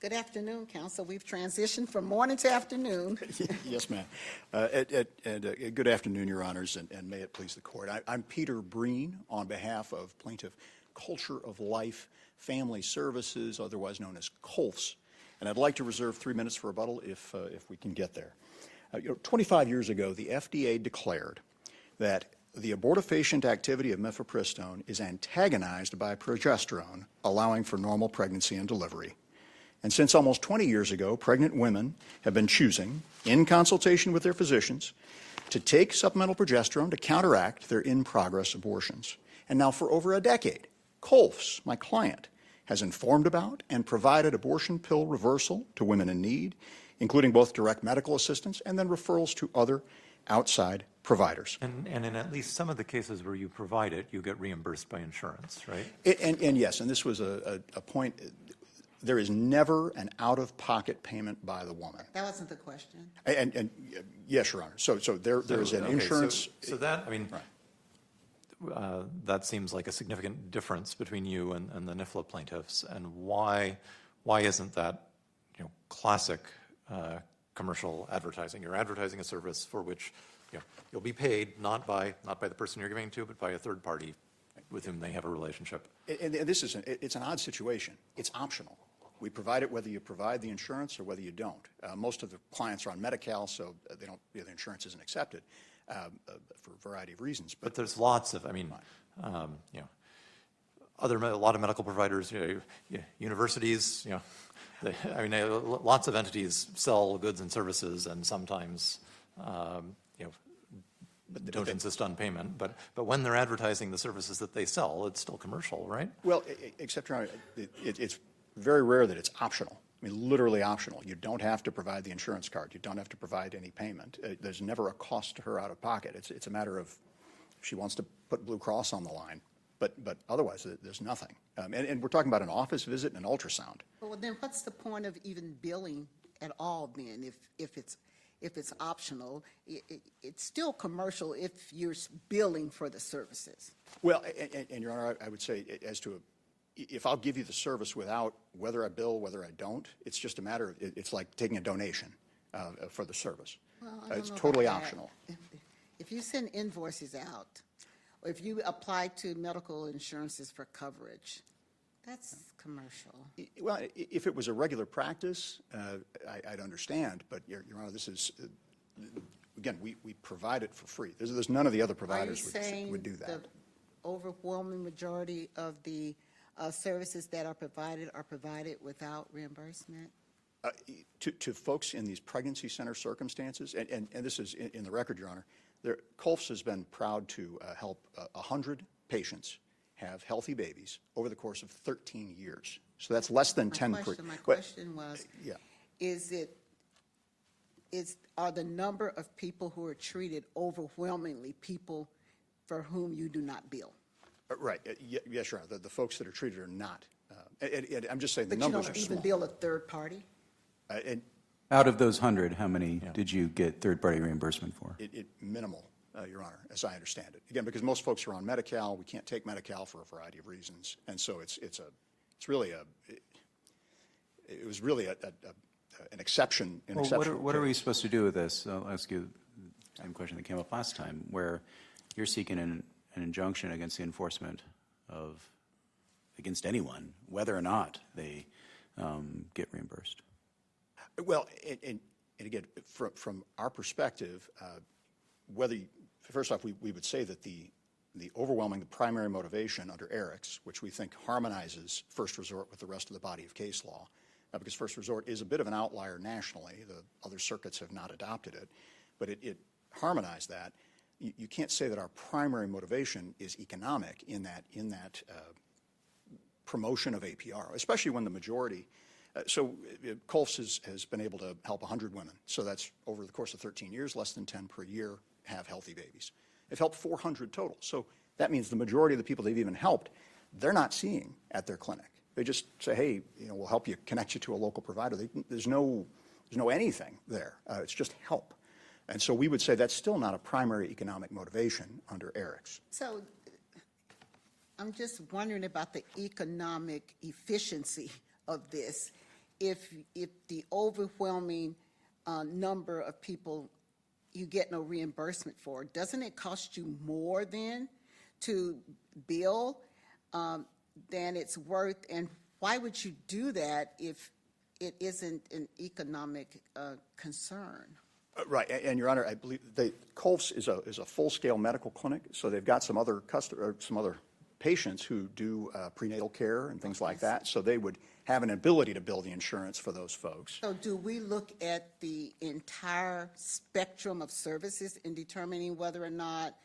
Good afternoon, Council. We've transitioned from morning to afternoon. Yes, ma'am. Good afternoon, Your Honors, and may it please the Court. I'm Peter Breen on behalf of Plaintiff Culture of Life Family Services, otherwise known as COLFS, and I'd like to reserve 3 minutes for rebuttal if we can get there. 25 years ago, the FDA declared that the abortifacient activity of mifepristone is antagonized by progesterone, allowing for normal pregnancy and delivery. And since almost 20 years ago, pregnant women have been choosing, in consultation with their physicians, to take supplemental progesterone to counteract their in-progress abortions. And now for over a decade, COLFS, my client, has informed about and provided abortion pill reversal to women in need, including both direct medical assistance and then referrals to other outside providers. And in at least some of the cases where you provide it, you get reimbursed by insurance, right? And yes, and this was a point. There is never an out-of-pocket payment by the woman. That wasn't the question. And yes, Your Honor. So there is an insurance. So that, I mean, right. That seems like a significant difference between you and the NIFLA plaintiffs. And why isn't that, classic commercial advertising? You're advertising a service for which you'll be paid not by the person you're giving to, but by a third party with whom they have a relationship. And this is it's an odd situation. It's optional. We provide it whether you provide the insurance or whether you don't. Most of the clients are on Medi-Cal, so they don't. The insurance isn't accepted for a variety of reasons. But there's lots of, a lot of medical providers, universities, lots of entities sell goods and services, and sometimes, don't insist on payment. But when they're advertising the services that they sell, it's still commercial, right? Well, except, Your Honor, it's very rare that it's optional. I mean, literally optional. You don't have to provide the insurance card. You don't have to provide any payment. There's never a cost to her out of pocket. It's a matter of if she wants to put Blue Cross on the line. But otherwise, there's nothing. And we're talking about an office visit and an ultrasound. Well, then what's the point of even billing at all then if it's optional? It's still commercial if you're billing for the services. Well, and Your Honor, I would say as to if I'll give you the service without whether I bill, whether I don't, it's just a matter of, it's like taking a donation for the service. Well, it's totally optional. If you send invoices out, or if you apply to medical insurances for coverage, that's commercial. Well, if it was a regular practice, I'd understand. But Your Honor, this is, again, we provide it for free. There's none of the other providers would do that. The overwhelming majority of the services that are provided without reimbursement? To folks in these pregnancy center circumstances, and this is in the record, Your Honor, COLFS has been proud to help 100 patients have healthy babies over the course of 13 years. So that's less than 10 per year. My question was, are the number of people who are treated overwhelmingly people for whom you do not bill? Right. Yes, Your Honor. The folks that are treated are not. I'm just saying the numbers are small. But you don't even bill a third party? Out of those 100, how many did you get third-party reimbursement for? Minimal, Your Honor, as I understand it. Again, because most folks are on Medi-Cal. We can't take Medi-Cal for a variety of reasons, and so it was really an exception. What are we supposed to do with this? I'll ask you the same question that came up last time, where you're seeking an injunction against the enforcement against anyone, whether or not they get reimbursed. Well, and again, from our perspective, first off, we would say that the primary motivation under ERICS, which we think harmonizes first resort with the rest of the body of case law, because first resort is a bit of an outlier nationally. The other circuits have not adopted it, but it harmonized that. You can't say that our primary motivation is economic in that promotion of APR, especially when the majority. So COLFS has been able to help 100 women. So that's over the course of 13 years, less than 10 per year have healthy babies. They've helped 400 total. So that means the majority of the people they've even helped, they're not seeing at their clinic. They just say, hey, we'll help you, connect you to a local provider. There's no anything there. It's just help. And so we would say that's still not a primary economic motivation under ERICS. So I'm just wondering about the economic efficiency of this. if the overwhelming number of people you get no reimbursement for, doesn't it cost you more then to bill than it's worth? And why would you do that if it isn't an economic concern? Right, and Your Honor, I believe Colf's is a full-scale medical clinic, so they've got some other patients who do prenatal care and things like that, so they would have an ability to bill the insurance for those folks. So do we look at the entire spectrum of services in determining whether or not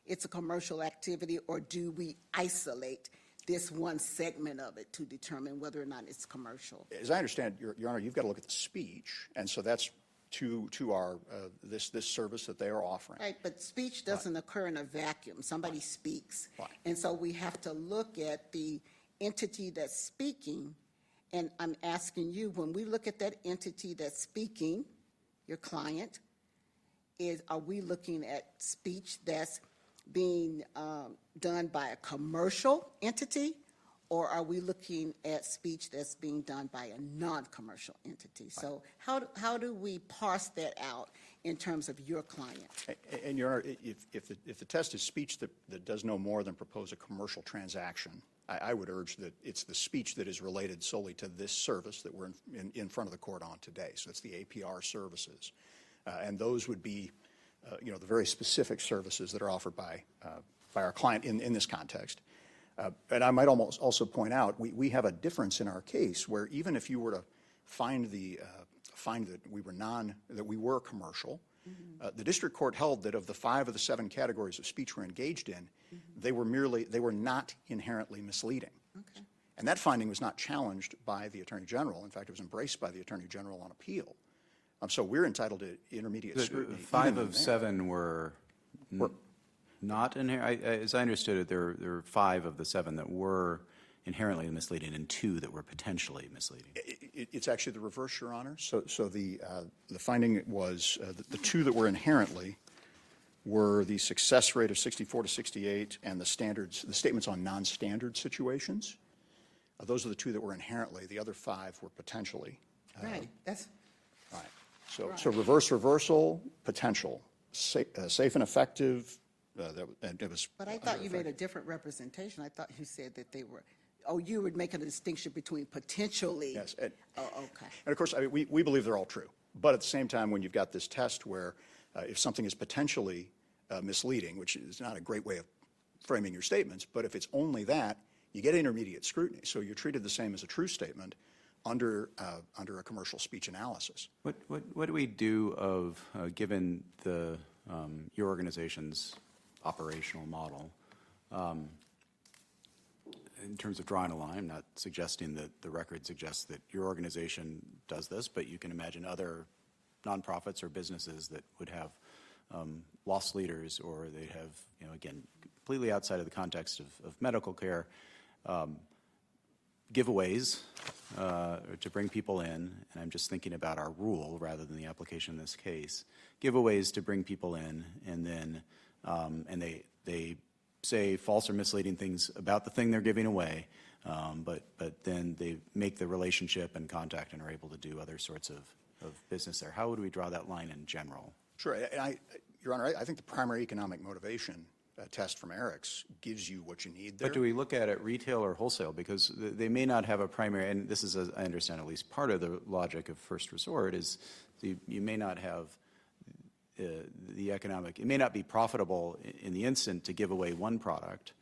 it's a commercial activity, or do we isolate this one segment of it to determine whether or not it's commercial? As I understand, Your Honor, you've got to look at the speech, and so that's to our this service that they are offering. Right, but speech doesn't occur in a vacuum. Somebody speaks. Right. And so we have to look at the entity that's speaking, and I'm asking you, when we look at that entity that's speaking, your client, are we looking at speech that's being done by a commercial entity, or are we looking at speech that's being done by a non-commercial entity? So how do we parse that out in terms of your client? And Your Honor, if the test is speech that does no more than propose a commercial transaction, I would urge that it's the speech that is related solely to this service that we're in front of the court on today. So it's the APR services. And those would be, the very specific services that are offered by our client in this context. And I might almost also point out, we have a difference in our case where even if you were to find that we were commercial, the district court held that of the 5 of the 7 categories of speech we're engaged in, they were not inherently misleading. Okay. And that finding was not challenged by the Attorney General. In fact, it was embraced by the Attorney General on appeal. So we're entitled to intermediate scrutiny. 5 of 7 were not inherent. As I understood it, there were 5 of the 7 that were inherently misleading and 2 that were potentially misleading. It's actually the reverse, Your Honor. So the finding was the 2 that were inherently were the success rate of 64 to 68 and the statements on non-standard situations. Those are the 2 that were inherently. The other 5 were potentially. Right, that's, Right. So reversal, potential, safe and effective. And it was. but I thought you made a different representation. I thought you said that they were, you would make a distinction between potentially. Yes. Oh, okay. And of course, we believe they're all true. But at the same time, when you've got this test where if something is potentially misleading, which is not a great way of framing your statements, but if it's only that, you get intermediate scrutiny. So you're treated the same as a true statement under a commercial speech analysis. What do we do of, given your organization's operational model, in terms of drawing a line? I'm not suggesting that the record suggests that your organization does this, but you can imagine other nonprofits or businesses that would have lost leaders, or they have, again, completely outside of the context of medical care, giveaways to bring people in, and I'm just thinking about our rule rather than the application in this case, giveaways to bring people in, and then and they say false or misleading things about the thing they're giving away, but then they make the relationship and contact and are able to do other sorts of business there. How would we draw that line in general? Sure. And Your Honor, I think the primary economic motivation test from Eric's gives you what you need there. But do we look at it retail or wholesale? Because they may not have a primary, and this is, I understand, at least part of the logic of first resort is you may not have the economic, it may not be profitable in the instant to give away one product.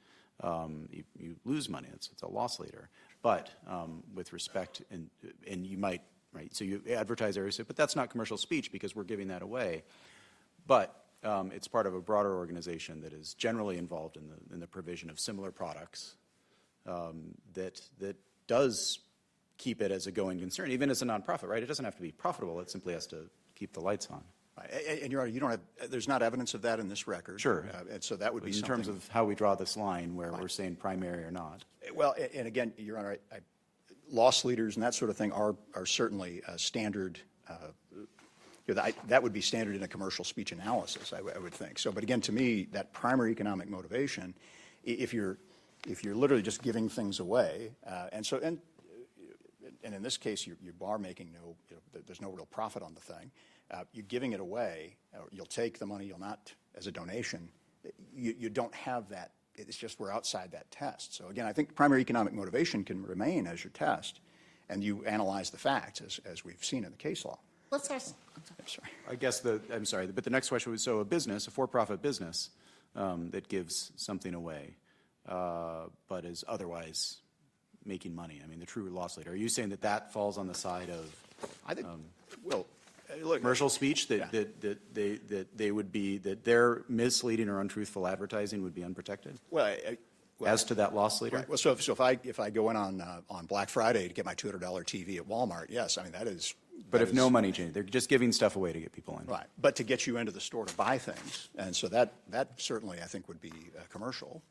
You lose money, it's a loss leader. But with respect, and you might, right, so you advertise or say, but that's not commercial speech because we're giving that away. But it's part of a broader organization that is generally involved in the provision of similar products that does keep it as a going concern, even as a nonprofit, right? It doesn't have to be profitable, it simply has to keep the lights on. And Your Honor, there's not evidence of that in this record. Sure. And so that would be In something. terms of how we draw this line where we're saying primary or not. Well, and again, Your Honor, loss leaders and that sort of thing are certainly standard. That would be standard in a commercial speech analysis, I would think. So, but again, to me, that primary economic motivation, if you're literally just giving things away, and and in this case, you are making no, there's no real profit on the thing. You're giving it away. You'll take the money. You'll not as a donation. You don't have that. It's just we're outside that test. So again, I think primary economic motivation can remain as your test, and you analyze the facts as we've seen in the case law. What's our, I'm sorry. I guess I'm sorry, but the next question was, so a business, a for-profit business that gives something away, but is otherwise making money, I mean, the true loss leader, are you saying that that falls on the side of I think, well, look. commercial speech, that they would be, that their misleading or untruthful advertising would be unprotected? Well, As to that loss leader? right. Well, so if I go in on Black Friday to get my $200 TV at Walmart, yes, I mean, that is. But that if no is- money change, they're just giving stuff away to get people in. Right, but to get you into the store to buy things, and so that certainly, I think, would be commercial.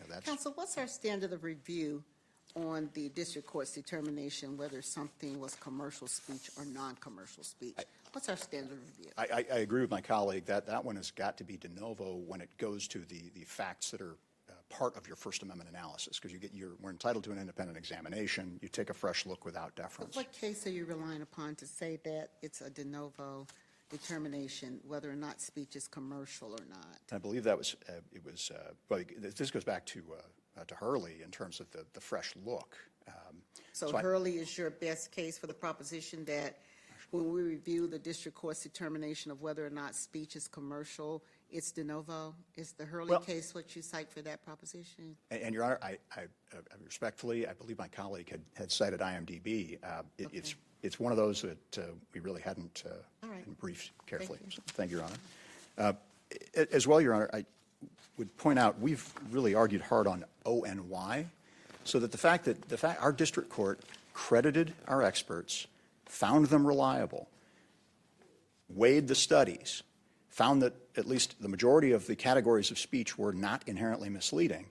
That's, Counsel, what's our standard of review on the district court's determination whether something was commercial speech or non-commercial speech? What's our standard of review? I agree with my colleague that that one has got to be de novo when it goes to the facts that are part of your First Amendment analysis, because we're entitled to an independent examination. You take a fresh look without deference. What case are you relying upon to say that it's a de novo determination whether or not speech is commercial or not? I believe that was, well, this goes back to Hurley in terms of the fresh look. So I- Hurley is your best case for the proposition that when we review the district court's determination of whether or not speech is commercial, it's de novo? Is the Hurley Well- case what you cite for that proposition? And Your Honor, I respectfully, I believe my colleague had cited IMDb. It's one of those that we really hadn't All right. briefed carefully. Thank you. So, thank you, Your Honor. As well, Your Honor, I would point out we've really argued hard on ONY, so that the fact our district court credited our experts, found them reliable, weighed the studies, found that at least the majority of the categories of speech were not inherently misleading.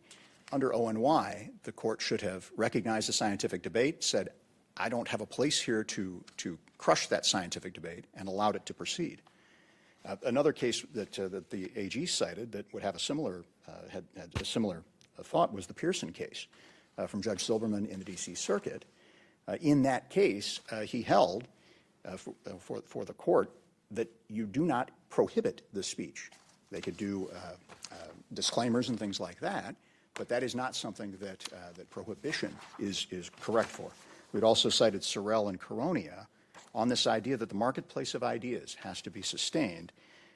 Under ONY, the court should have recognized the scientific debate, said, I don't have a place here to crush that scientific debate, and allowed it to proceed. Another case that the AG cited that would have a similar, had a similar thought was the Pearson case from Judge Silberman in the D.C. Circuit. In that case, he held for the court that you do not prohibit the speech. They could do disclaimers and things like that, but that is not something that prohibition is correct for. We'd also cited Sorrell and Caronia on this idea that the marketplace of ideas has to be sustained,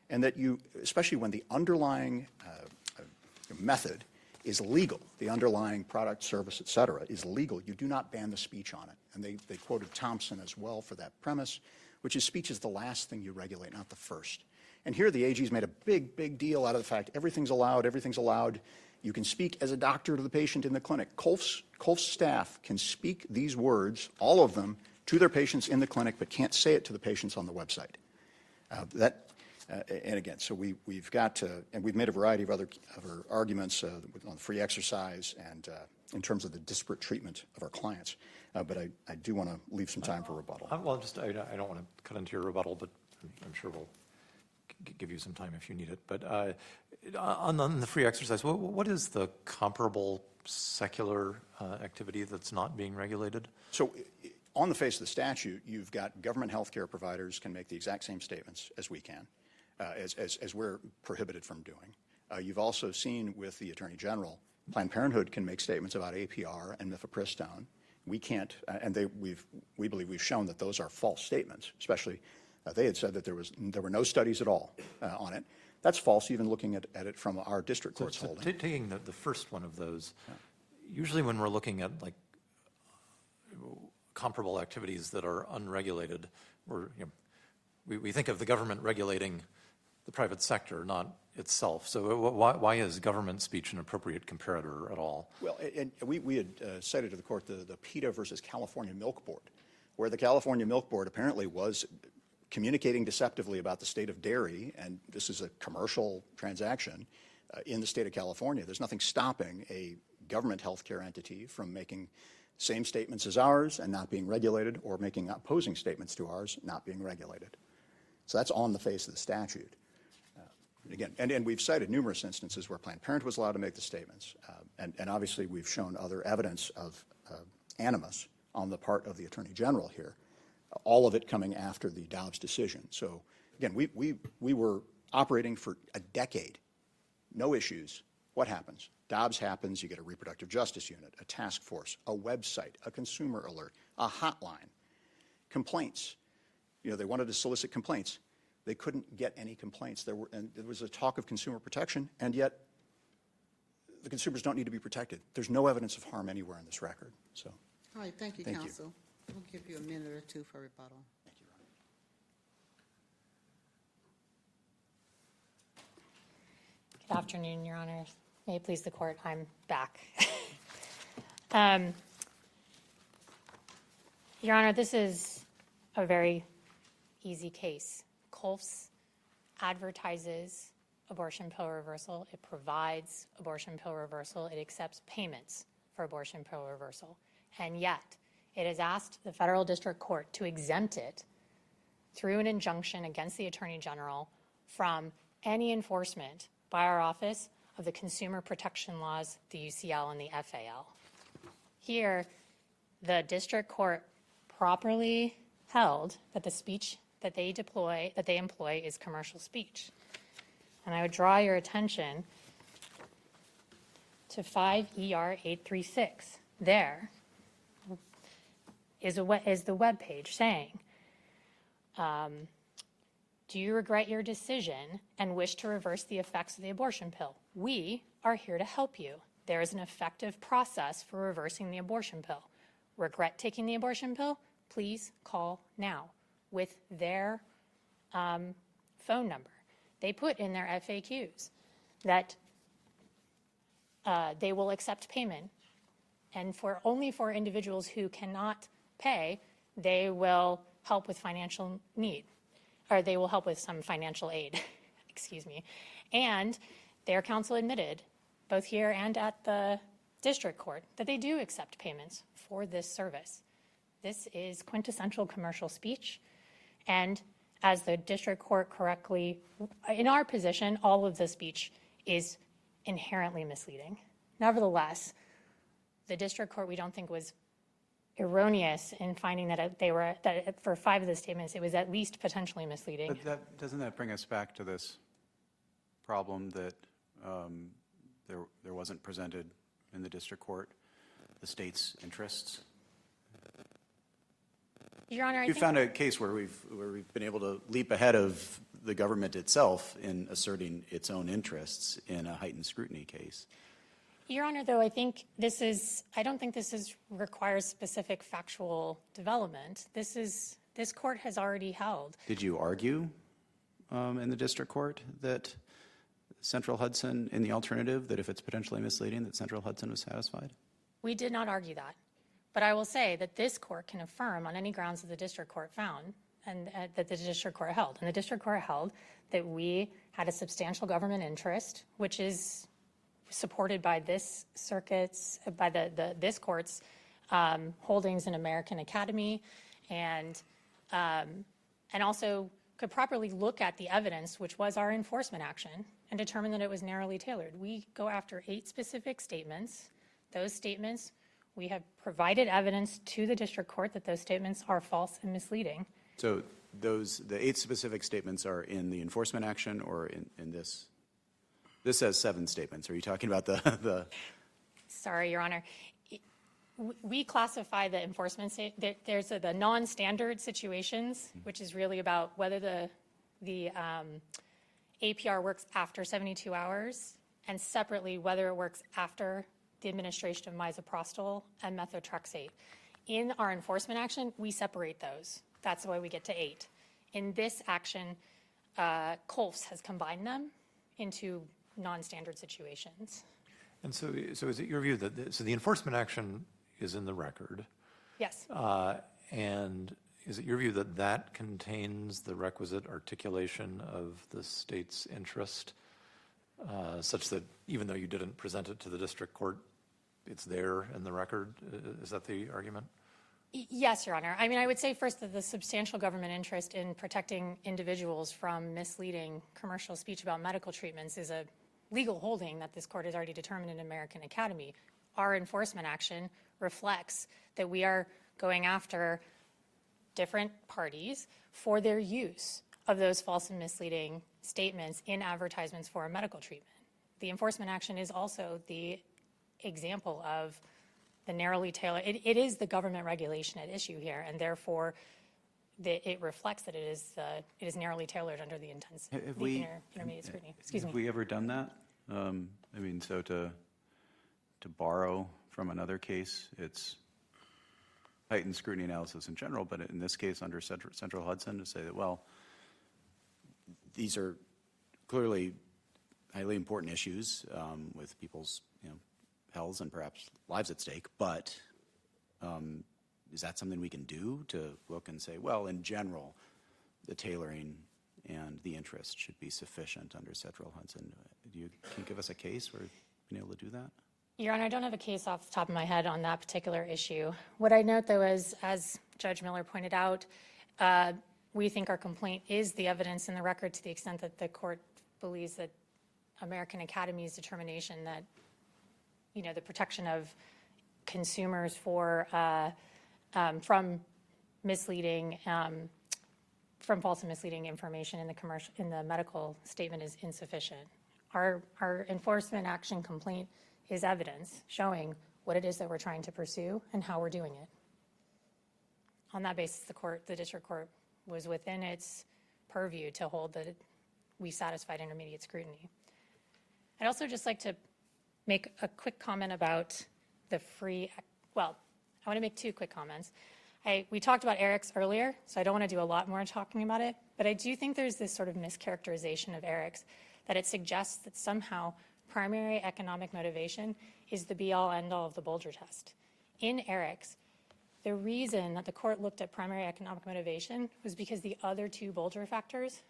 and that you, especially when the underlying method is legal, the underlying product, service, et cetera, is legal, you do not ban the speech on it. And they quoted Thompson as well for that premise, which is speech is the last thing you regulate, not the first. And here the AG's made a big, big deal out of the fact everything's allowed, everything's allowed. You can speak as a doctor to the patient in the clinic. Colf's staff can speak these words, all of them, to their patients in the clinic, but can't say it to the patients on the website. And again, so we've got to, and we've made a variety of other arguments on free exercise and in terms of the disparate treatment of our clients. But I do want to leave some time for rebuttal. Well, I don't want to cut into your rebuttal, but I'm sure we'll give you some time if you need it. But on the free exercise, what is the comparable secular activity that's not being regulated? So on the face of the statute, you've got government health care providers can make the exact same statements as we can, as we're prohibited from doing. You've also seen with the Attorney General, Planned Parenthood can make statements about APR and mifepristone. We can't, and we believe we've shown that those are false statements, especially they had said that there were no studies at all on it. That's false, even looking at it from our district court's holding. Taking the first one of those, usually when we're looking at like comparable activities that are unregulated, we think of the government regulating the private sector, not itself. So why is government speech an appropriate comparator at all? Well, and we had cited to the court the PETA versus California Milk Board, where the California Milk Board apparently was communicating deceptively about the state of dairy, and this is a commercial transaction in the state of California. There's nothing stopping a government healthcare entity from making same statements as ours and not being regulated, or making opposing statements to ours not being regulated. So that's on the face of the statute. Again, and we've cited numerous instances where Planned Parenthood was allowed to make the statements, and obviously we've shown other evidence of animus on the part of the Attorney General here, all of it coming after the Dobbs decision. So again, we were operating for a decade, no issues. What happens? Dobbs happens, you get a reproductive justice unit, a task force, a website, a consumer alert, a hotline, complaints. You know, they wanted to solicit complaints. They couldn't get any complaints. There was a talk of consumer protection, and yet the consumers don't need to be protected. There's no evidence of harm anywhere in this record. So, All right, thank you, Thank you. counsel. We'll give you a minute or two for rebuttal. thank you, Ron. Good afternoon, Your Honor. May it please the court, I'm back. Your Honor, this is a very easy case. Colf's advertises abortion pill reversal. It provides abortion pill reversal. It accepts payments for abortion pill reversal. And yet, it has asked the federal district court to exempt it through an injunction against the Attorney General from any enforcement by our office of the consumer protection laws, the UCL and the FAL. Here, the district court properly held that the speech that they employ is commercial speech. And I would draw your attention to 5 ER 836. There is the web page saying, do you regret your decision and wish to reverse the effects of the abortion pill? We are here to help you. There is an effective process for reversing the abortion pill. Regret taking the abortion pill? Please call now with their phone number. They put in their FAQs that they will accept payment, and only for individuals who cannot pay, they will help with financial need, or they will help with some financial aid, excuse me. And their counsel admitted, both here and at the district court, that they do accept payments for this service. This is quintessential commercial speech, and as the district court correctly, in our position, all of the speech is inherently misleading. Nevertheless, the district court, we don't think, was erroneous in finding that that for 5 of the statements, it was at least potentially misleading. But doesn't that bring us back to this problem that there wasn't presented in the district court the state's interests? Your Honor, I You think found a case where we've been able to leap ahead of the government itself in asserting its own interests in a heightened scrutiny case. Your Honor, though, I don't think this requires specific factual development. This court has already held. Did you argue in the district court that Central Hudson, in the alternative, that if it's potentially misleading, that Central Hudson was satisfied? We did not argue that. But I will say that this court can affirm on any grounds that the district court found and that the district court held. And the district court held that we had a substantial government interest, which is supported by this circuit's, by this court's holdings in American Academy, and also could properly look at the evidence, which was our enforcement action, and determine that it was narrowly tailored. We go after 8 specific statements. Those statements, we have provided evidence to the district court that those statements are false and misleading. So the 8 specific statements are in the enforcement action or in this? This says 7 statements. Are you talking about the Sorry, Your Honor. We classify the enforcement, there's the non-standard situations, which is really about whether the APR works after 72 hours, and separately whether it works after the administration of misoprostol and methotrexate. In our enforcement action, we separate those. That's why we get to 8. In this action, Colf's has combined them into non-standard situations. And so is it your view that the enforcement action is in the record? Yes. And is it your view that that contains the requisite articulation of the state's interest, such that even though you didn't present it to the district court, it's there in the record? Is that the argument? Yes, Your Honor. I mean, I would say first that the substantial government interest in protecting individuals from misleading commercial speech about medical treatments is a legal holding that this court has already determined in American Academy. Our enforcement action reflects that we are going after different parties for their use of those false and misleading statements in advertisements for a medical treatment. The enforcement action is also the example of the narrowly tailored, it is the government regulation at issue here, and therefore it reflects that it is narrowly tailored under the intermediate scrutiny. Excuse Have me. we ever done that? I mean, so to borrow from another case, it's heightened scrutiny analysis in general, but in this case, under Central Hudson, to say that, well, these are clearly highly important issues with people's, healths and perhaps lives at stake, but is that something we can do to look and say, well, in general, the tailoring and the interest should be sufficient under Central Hudson? Can you give us a case where you've been able to do that? Your Honor, I don't have a case off the top of my head on that particular issue. What I note, though, is, as Judge Miller pointed out, we think our complaint is the evidence in the record to the extent that the court believes that American Academy's determination that, the protection of consumers from misleading, from false and misleading information in the medical statement is insufficient. Our enforcement action complaint is evidence showing what it is that we're trying to pursue and how we're doing it. On that basis, the district court was within its purview to hold that we satisfied intermediate scrutiny. I'd also just like to make a quick comment about the I want to make two quick comments. We talked about ERICS earlier, so I don't want to do a lot more talking about it, but I do think there's this sort of mischaracterization of ERICS, that it suggests that somehow primary economic motivation is the be-all, end-all of the Bolger test. In ERICS, the reason that the court looked at primary economic motivation was because the other two Bolger factors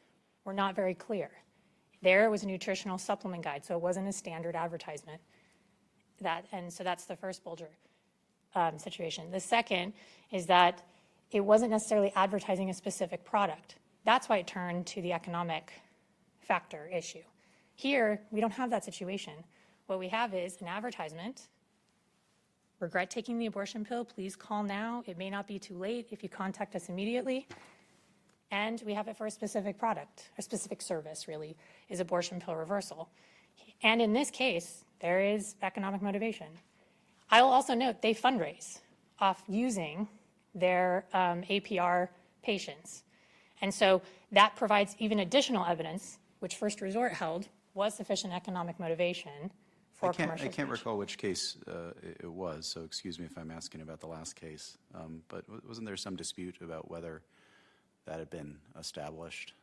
were not very clear. There was a nutritional supplement guide, so it wasn't a standard advertisement. And so that's the first Bolger situation. The second is that it wasn't necessarily advertising a specific product. That's why it turned to the economic factor issue. Here, we don't have that situation. What we have is an advertisement. Regret taking the abortion pill, please call now. It may not be too late if you contact us immediately. And we have it for a specific product, a specific service, really, is abortion pill reversal. And in this case, there is economic motivation. I will also note they fundraise off using their APR patients. And so that provides even additional evidence, which First Resort held was sufficient economic motivation for commercial I can't speech. recall which case it was, so excuse me if I'm asking about the last case. But wasn't there some dispute about whether that had been established?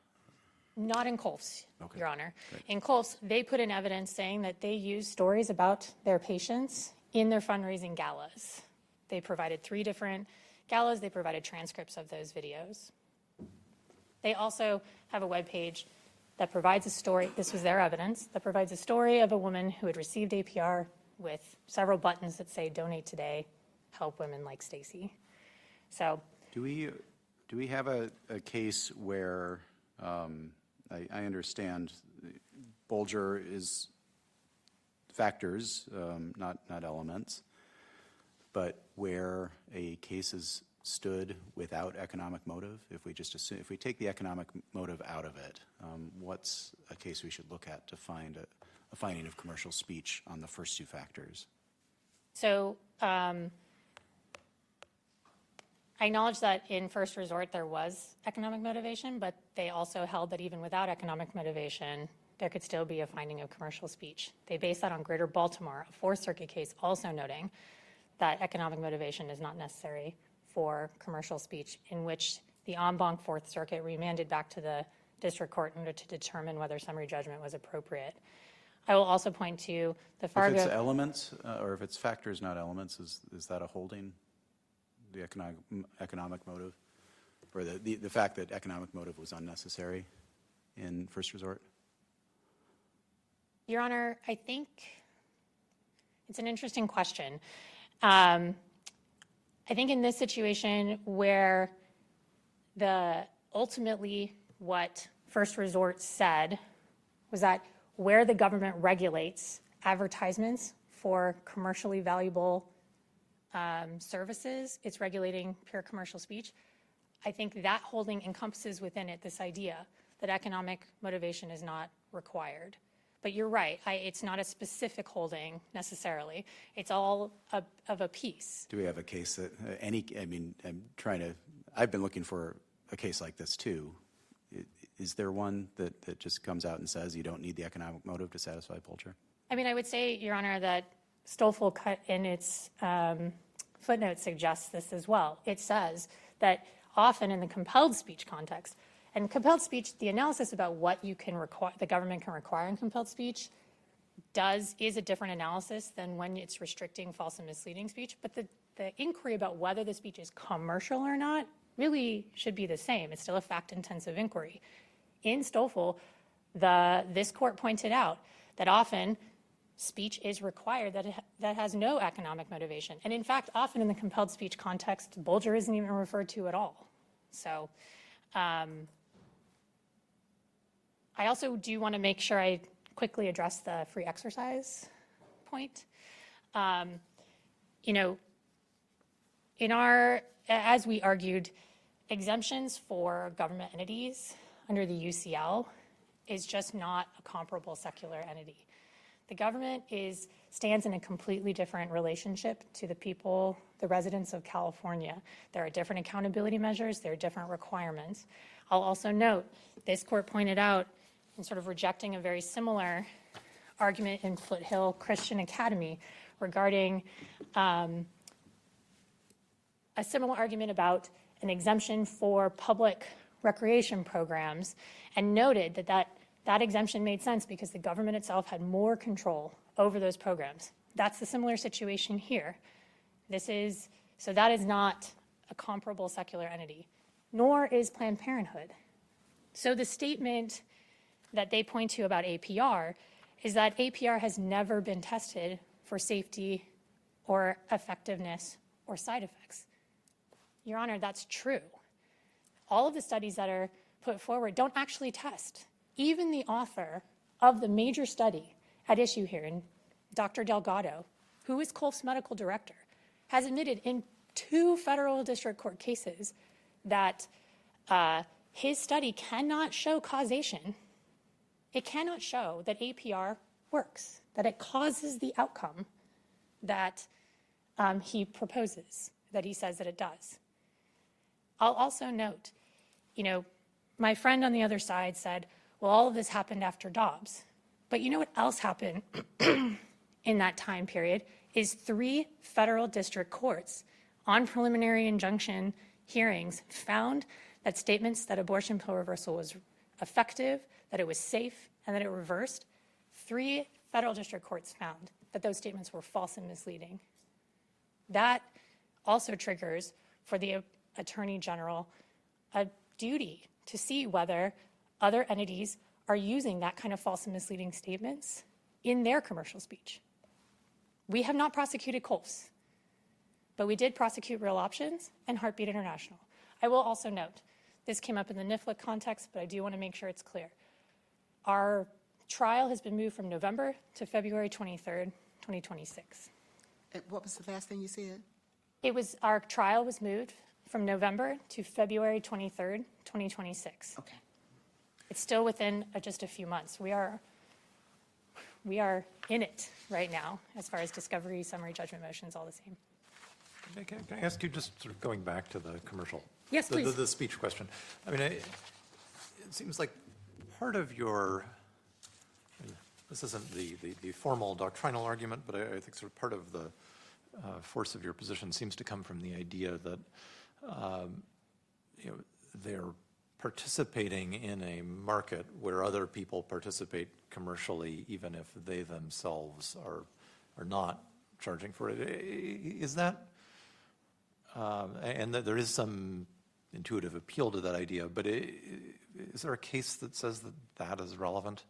Not in Colf's, Okay. Your Honor. Great. In Colf's, they put in evidence saying that they used stories about their patients in their fundraising galas. They provided 3 different galas. They provided transcripts of those videos. They also have a webpage that provides a story. This was their evidence that provides a story of a woman who had received APR with several buttons that say "Donate today, help women like Stacy." So Do we have a case where, I understand Bolger is factors, not elements, but where a case is stood without economic motive? If we take the economic motive out of it, what's a case we should look at to find a finding of commercial speech on the first 2 factors? So I acknowledge that in First Resort there was economic motivation, but they also held that even without economic motivation, there could still be a finding of commercial speech. They based that on Greater Baltimore, a Fourth Circuit case also noting that economic motivation is not necessary for commercial speech, in which the en banc Fourth Circuit remanded back to the district court in order to determine whether summary judgment was appropriate. I will also point to the Fargo. If it's elements, or if it's factors, not elements, is that a holding? The economic motive, or the fact that economic motive was unnecessary in First Resort? Your Honor, I think it's an interesting question. I think in this situation where ultimately what First Resort said was that where the government regulates advertisements for commercially valuable services, it's regulating pure commercial speech. I think that holding encompasses within it this idea that economic motivation is not required. But you're right, it's not a specific holding necessarily. It's all of a piece. Do we have a case that, I've been looking for a case like this too. Is there one that just comes out and says you don't need the economic motive to satisfy Pulcher? I mean, I would say, Your Honor, that Stoffel cut in its footnote suggests this as well. It says that often in the compelled speech context, and compelled speech, the analysis about what you can require, the government can require in compelled speech is a different analysis than when it's restricting false and misleading speech. But the inquiry about whether the speech is commercial or not really should be the same. It's still a fact-intensive inquiry. In Stoffel, this court pointed out that often speech is required that has no economic motivation. And in fact, often in the compelled speech context, Bulger isn't even referred to at all. So I also do want to make sure I quickly address the free exercise point. As we argued, exemptions for government entities under the UCL is just not a comparable secular entity. The government stands in a completely different relationship to the people, the residents of California. There are different accountability measures, there are different requirements. I'll also note, this court pointed out in sort of rejecting a very similar argument in Foothill Christian Academy regarding a similar argument about an exemption for public recreation programs, and noted that exemption made sense because the government itself had more control over those programs. That's the similar situation here. So that is not a comparable secular entity, nor is Planned Parenthood. So the statement that they point to about APR is that APR has never been tested for safety or effectiveness or side effects. Your Honor, that's true. All of the studies that are put forward don't actually test. Even the author of the major study at issue here, Dr. Delgado, who is Colf's medical director, has admitted in 2 federal district court cases that his study cannot show causation. It cannot show that APR works, that it causes the outcome that he proposes, that he says that it does. I'll also note, my friend on the other side said, well, all of this happened after Dobbs. But you know what else happened in that time period is 3 federal district courts on preliminary injunction hearings found that statements that abortion pill reversal was effective, that it was safe, and that it reversed. 3 federal district courts found that those statements were false and misleading. That also triggers for the Attorney General a duty to see whether other entities are using that kind of false and misleading statements in their commercial speech. We have not prosecuted Colf's, but we did prosecute Real Options and Heartbeat International. I will also note, this came up in the NIFLA context, but I do want to make sure it's clear. Our trial has been moved from November to February 23rd, 2026. And what was the last thing you said? Our trial was moved from November to February 23rd, 2026. Okay. It's still within just a few months. We are in it right now as far as discovery, summary judgment motions, all the same. Can I ask you, just sort of going back to the commercial? Yes, please. The speech question. I mean, it seems like part of your, this isn't the formal doctrinal argument, but I think sort of part of the force of your position seems to come from the idea that they're participating in a market where other people participate commercially, even if they themselves are not charging for it. Is that, and that there is some intuitive appeal to that idea, but is there a case that says that is relevant?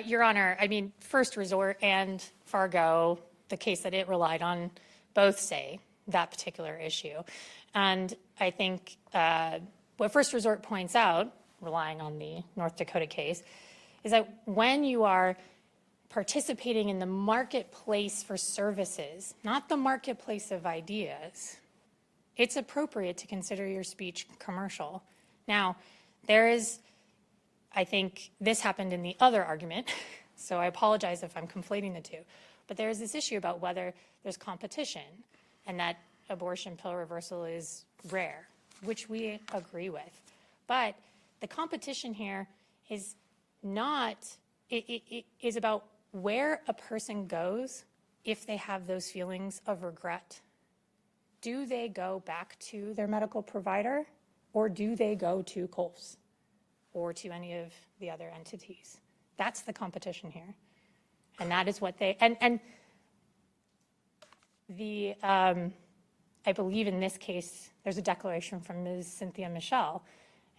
Your Honor, I mean, First Resort and Fargo, the case that it relied on, both say that particular issue. And I think what First Resort points out, relying on the North Dakota case, is that when you are participating in the marketplace for services, not the marketplace of ideas, it's appropriate to consider your speech commercial. Now, there is, I think this happened in the other argument, so I apologize if I'm conflating the two, but there is this issue about whether there's competition and that abortion pill reversal is rare, which we agree with. But the competition here is not, it is about where a person goes if they have those feelings of regret. Do they go back to their medical provider, or do they go to Colf's or to any of the other entities? That's the competition here. And that is what they, and the, I believe in this case, there's a declaration from Ms. Cynthia Michelle,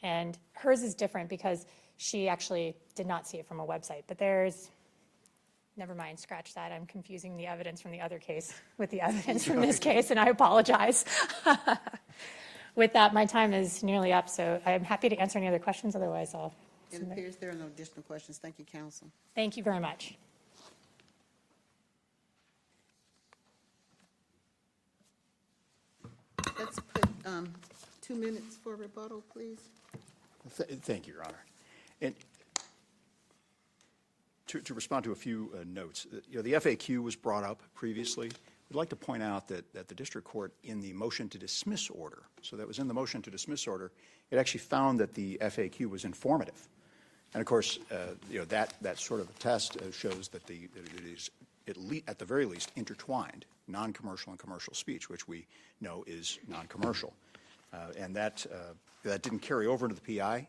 and hers is different because she actually did not see it from a website, but there's, never mind, scratch that. I'm confusing the evidence from the other case with the evidence from this case, and I apologize. With that, my time is nearly up, so I'm happy to answer any other questions. Otherwise, I'll It submit. appears there are no additional questions. Thank you, counsel. Thank you very much. Let's put 2 minutes for rebuttal, please. Thank you, Your Honor. And to respond to a few notes, the FAQ was brought up previously. We'd like to point out that the district court, in the motion to dismiss order, so that was in the motion to dismiss order, it actually found that the FAQ was informative. And of course, that sort of a test shows that it is, at the very least, intertwined, non-commercial and commercial speech, which we know is non-commercial. And that didn't carry over into the PI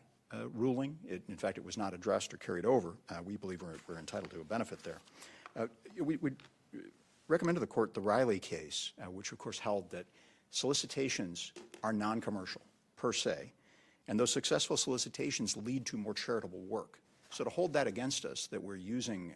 ruling. In fact, it was not addressed or carried over. We believe we're entitled to a benefit there. We recommend to the court the Riley case, which of course held that solicitations are non-commercial per se, and those successful solicitations lead to more charitable work. So to hold that against us, that we're using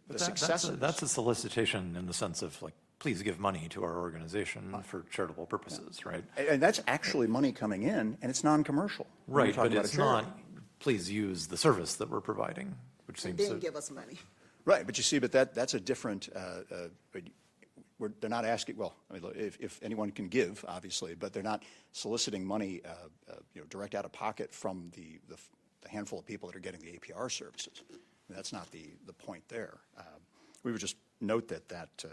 the successes. That's a solicitation in the sense of, like, please give money to our organization for charitable purposes, right? And that's actually money coming in, and it's non-commercial. when we're Right, talking but about a it's charity. not, please use the service that we're providing, which And seems then to. give us money. Right, but you see, that's a different, they're not asking, well, I mean, if anyone can give, obviously, but they're not soliciting money, direct out of pocket from the handful of people that are getting the APR services. I mean, that's not the point there. We would just note that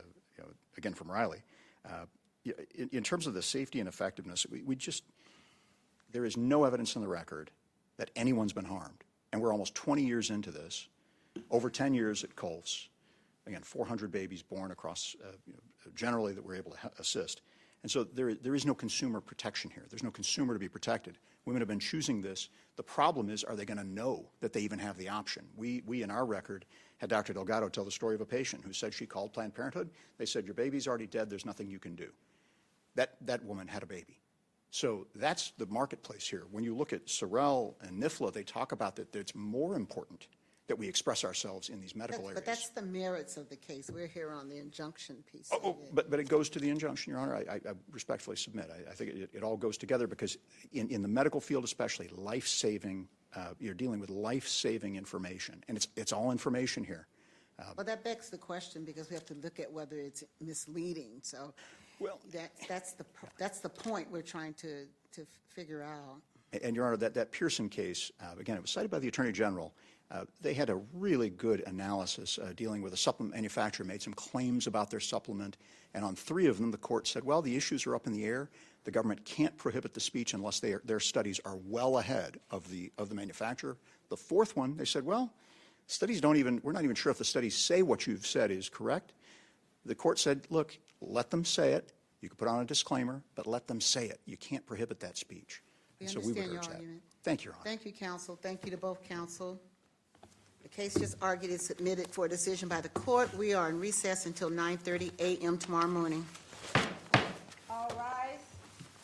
again, from Riley, in terms of the safety and effectiveness, there is no evidence in the record that anyone's been harmed. And we're almost 20 years into this, over 10 years at Colf's, again, 400 babies born across, generally that we're able to assist. And so there is no consumer protection here. There's no consumer to be protected. Women have been choosing this. The problem is, are they going to know that they even have the option? We in our record, had Dr. Delgado tell the story of a patient who said she called Planned Parenthood. They said, your baby's already dead. There's nothing you can do. That woman had a baby. So that's the marketplace here. When you look at Sorrell and NIFLA, they talk about that it's more important that we express ourselves in these medical areas. But that's the merits of the case. We're here on the injunction piece of Oh, it. but it goes to the injunction, Your Honor. I respectfully submit. I think it all goes together because in the medical field especially, life-saving, you're dealing with life-saving information. And it's all information here. Well, that begs the question because we have to look at whether it's misleading. So Well, that's the point we're trying to figure out. And, Your Honor, that Pearson case, again, it was cited by the Attorney General. They had a really good analysis dealing with a supplement manufacturer, made some claims about their supplement, and on 3 of them, the court said, well, the issues are up in the air. The government can't prohibit the speech unless their studies are well ahead of the manufacturer. The 4th one, they said, well, studies we're not even sure if the studies say what you've said is correct. The court said, look, let them say it. You can put on a disclaimer, but let them say it. You can't prohibit that speech. We And so we would understand your urge that. argument. Thank you, Your Honor. Thank you, counsel. Thank you to both counsel. The case just argued is submitted for a decision by the court. We are in recess until 9:30 a.m. tomorrow morning.